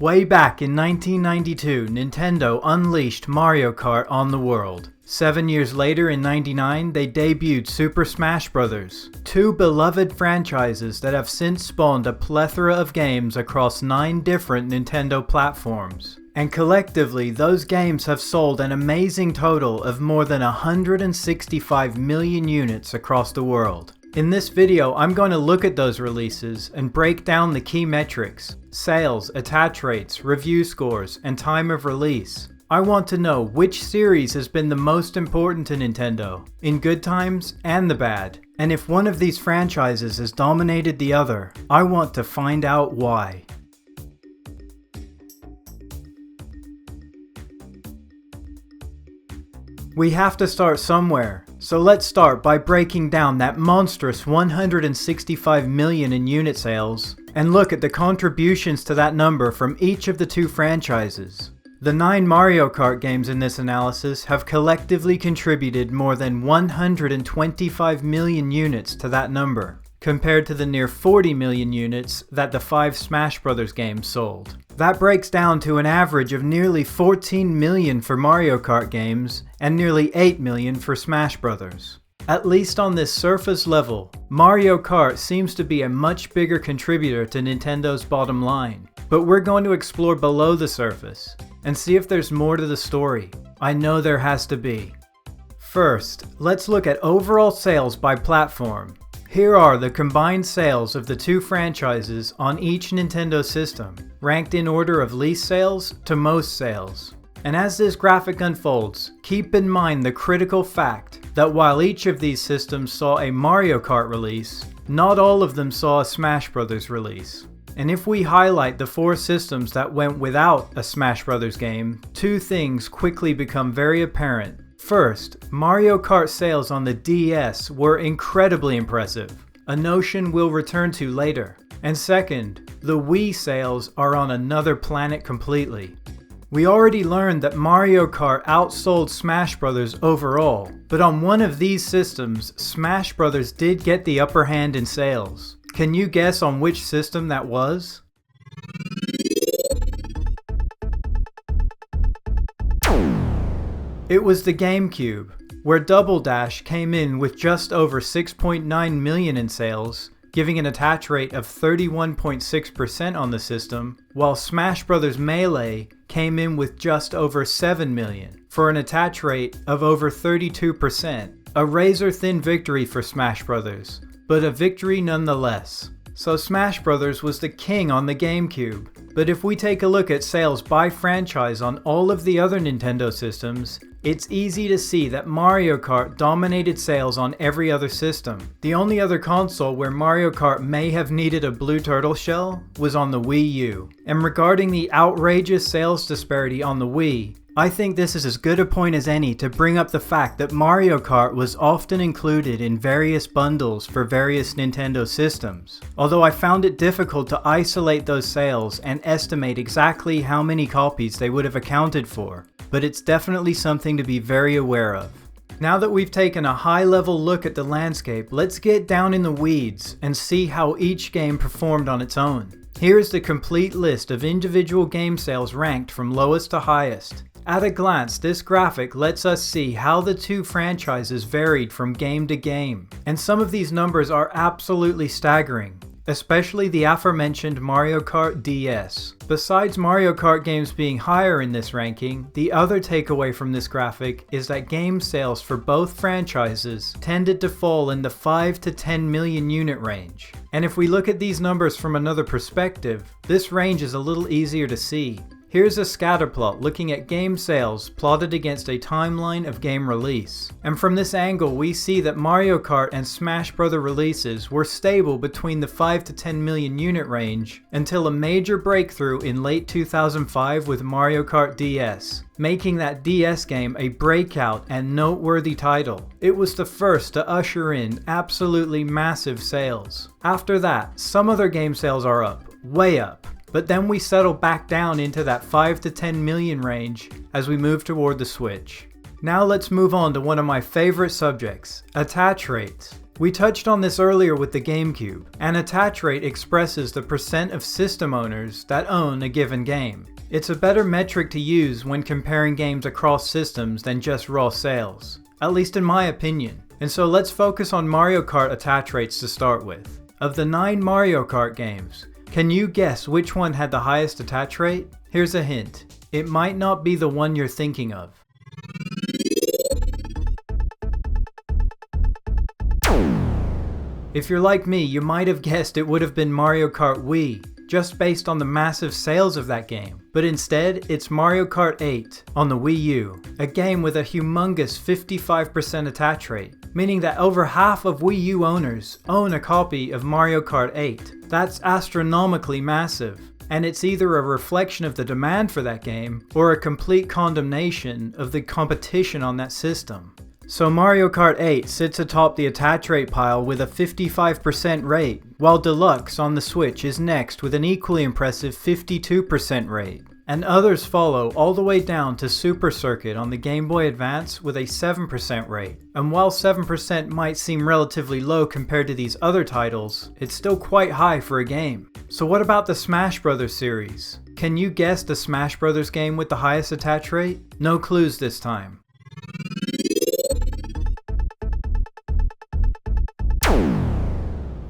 Way back in 1992, Nintendo unleashed Mario Kart on the world. 7 years later, in '99, they debuted Super Smash Bros., two beloved franchises that have since spawned a plethora of games across 9 different Nintendo platforms. And collectively, those games have sold an amazing total of more than 165 million units across the world. In this video, I'm going to look at those releases and break down the key metrics: sales, attach rates, review scores, and time of release. I want to know which series has been the most important to Nintendo, in good times and the bad. And if one of these franchises has dominated the other, I want to find out why. We have to start somewhere, so let's start by breaking down that monstrous 165 million in unit sales, and look at the contributions to that number from each of the two franchises. The 9 Mario Kart games in this analysis have collectively contributed more than 125 million units to that number, compared to the near 40 million units that the 5 Smash Bros. Games sold. That breaks down to an average of nearly 14 million for Mario Kart games and nearly 8 million for Smash Bros. At least on this surface level, Mario Kart seems to be a much bigger contributor to Nintendo's bottom line. But we're going to explore below the surface and see if there's more to the story. I know there has to be. First, let's look at overall sales by platform. Here are the combined sales of the two franchises on each Nintendo system, ranked in order of least sales to most sales. And as this graphic unfolds, keep in mind the critical fact that while each of these systems saw a Mario Kart release, not all of them saw a Smash Bros. Release. And if we highlight the 4 systems that went without a Smash Bros. Game, 2 things quickly become very apparent. First, Mario Kart sales on the DS were incredibly impressive, a notion we'll return to later. And second, the Wii sales are on another planet completely. We already learned that Mario Kart outsold Smash Bros. Overall, but on one of these systems, Smash Bros. Did get the upper hand in sales. Can you guess on which system that was? It was the GameCube, where Double Dash came in with just over 6.9 million in sales, giving an attach rate of 31.6% on the system, while Smash Bros. Melee came in with just over 7 million, for an attach rate of over 32%. A razor-thin victory for Smash Bros., but a victory nonetheless. So Smash Bros. Was the king on the GameCube. But if we take a look at sales by franchise on all of the other Nintendo systems, it's easy to see that Mario Kart dominated sales on every other system. The only other console where Mario Kart may have needed a blue turtle shell was on the Wii U. And regarding the outrageous sales disparity on the Wii, I think this is as good a point as any to bring up the fact that Mario Kart was often included in various bundles for various Nintendo systems. Although I found it difficult to isolate those sales and estimate exactly how many copies they would have accounted for, but it's definitely something to be very aware of. Now that we've taken a high-level look at the landscape, let's get down in the weeds and see how each game performed on its own. Here's the complete list of individual game sales ranked from lowest to highest. At a glance, this graphic lets us see how the two franchises varied from game to game, and some of these numbers are absolutely staggering, especially the aforementioned Mario Kart DS. Besides Mario Kart games being higher in this ranking, the other takeaway from this graphic is that game sales for both franchises tended to fall in the 5 to 10 million unit range. And if we look at these numbers from another perspective, this range is a little easier to see. Here's a scatterplot looking at game sales plotted against a timeline of game release. And from this angle we see that Mario Kart and Smash Bros. Releases were stable between the 5 to 10 million unit range until a major breakthrough in late 2005 with Mario Kart DS, making that DS game a breakout and noteworthy title. It was the first to usher in absolutely massive sales. After that, some other game sales are up, way up. But then we settle back down into that 5 to 10 million range as we move toward the Switch. Now let's move on to one of my favorite subjects, attach rates. We touched on this earlier with the GameCube. An attach rate expresses the percent of system owners that own a given game. It's a better metric to use when comparing games across systems than just raw sales, at least in my opinion. And so let's focus on Mario Kart attach rates to start with. Of the 9 Mario Kart games, can you guess which one had the highest attach rate? Here's a hint. It might not be the one you're thinking of. If you're like me, you might have guessed it would have been Mario Kart Wii, just based on the massive sales of that game. But instead, it's Mario Kart 8 on the Wii U, a game with a humongous 55% attach rate, meaning that over half of Wii U owners own a copy of Mario Kart 8. That's astronomically massive, and it's either a reflection of the demand for that game or a complete condemnation of the competition on that system. So Mario Kart 8 sits atop the attach rate pile with a 55% rate, while Deluxe on the Switch is next with an equally impressive 52% rate. And others follow all the way down to Super Circuit on the Game Boy Advance with a 7% rate. And while 7% might seem relatively low compared to these other titles, it's still quite high for a game. So what about the Smash Bros. Series? Can you guess the Smash Bros. Game with the highest attach rate? No clues this time.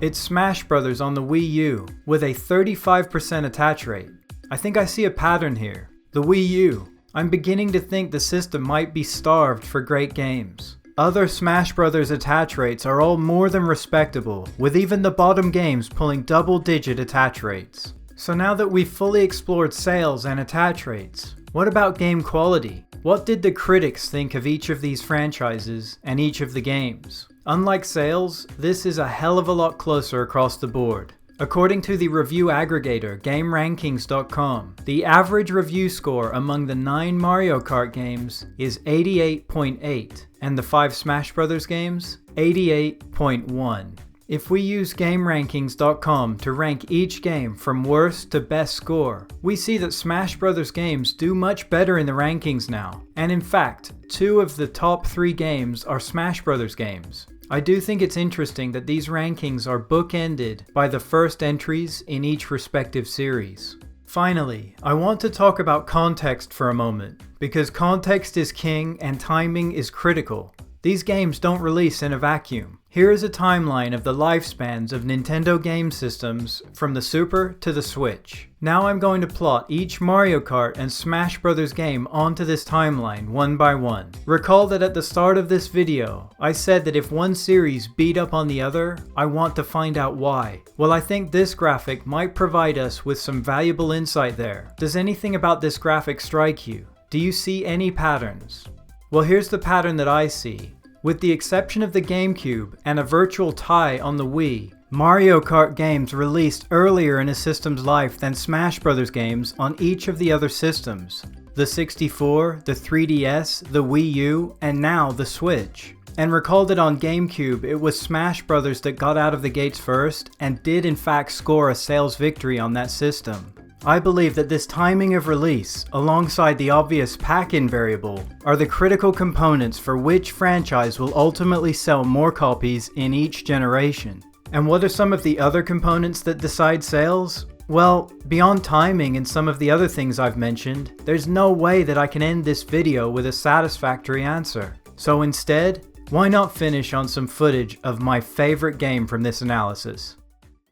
It's Smash Bros. On the Wii U, with a 35% attach rate. I think I see a pattern here. The Wii U. I'm beginning to think the system might be starved for great games. Other Smash Bros. Attach rates are all more than respectable, with even the bottom games pulling double-digit attach rates. So now that we've fully explored sales and attach rates, what about game quality? What did the critics think of each of these franchises and each of the games? Unlike sales, this is a hell of a lot closer across the board. According to the review aggregator GameRankings.com, the average review score among the 9 Mario Kart games is 88.8, and the 5 Smash Bros. Games, 88.1. If we use GameRankings.com to rank each game from worst to best score, we see that Smash Bros. Games do much better in the rankings now. And in fact, 2 of the top 3 games are Smash Bros. Games. I do think it's interesting that these rankings are bookended by the first entries in each respective series. Finally, I want to talk about context for a moment, because context is king and timing is critical. These games don't release in a vacuum. Here is a timeline of the lifespans of Nintendo game systems from the Super to the Switch. Now I'm going to plot each Mario Kart and Smash Bros. Game onto this timeline one by one. Recall that at the start of this video, I said that if one series beat up on the other, I want to find out why. Well, I think this graphic might provide us with some valuable insight there. Does anything about this graphic strike you? Do you see any patterns? Well, here's the pattern that I see. With the exception of the GameCube and a virtual tie on the Wii, Mario Kart games released earlier in a system's life than Smash Bros. Games on each of the other systems. The 64, the 3DS, the Wii U, and now the Switch. And recall that on GameCube, it was Smash Bros. That got out of the gates first and did in fact score a sales victory on that system. I believe that this timing of release, alongside the obvious pack-in variable, are the critical components for which franchise will ultimately sell more copies in each generation. And what are some of the other components that decide sales? Well, beyond timing and some of the other things I've mentioned, there's no way that I can end this video with a satisfactory answer. So instead, why not finish on some footage of my favorite game from this analysis?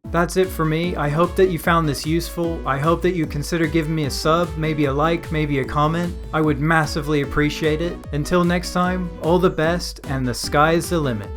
That's it for me. I hope that you found this useful. I hope that you consider giving me a sub, maybe a like, maybe a comment. I would massively appreciate it. Until next time, all the best and the sky's the limit.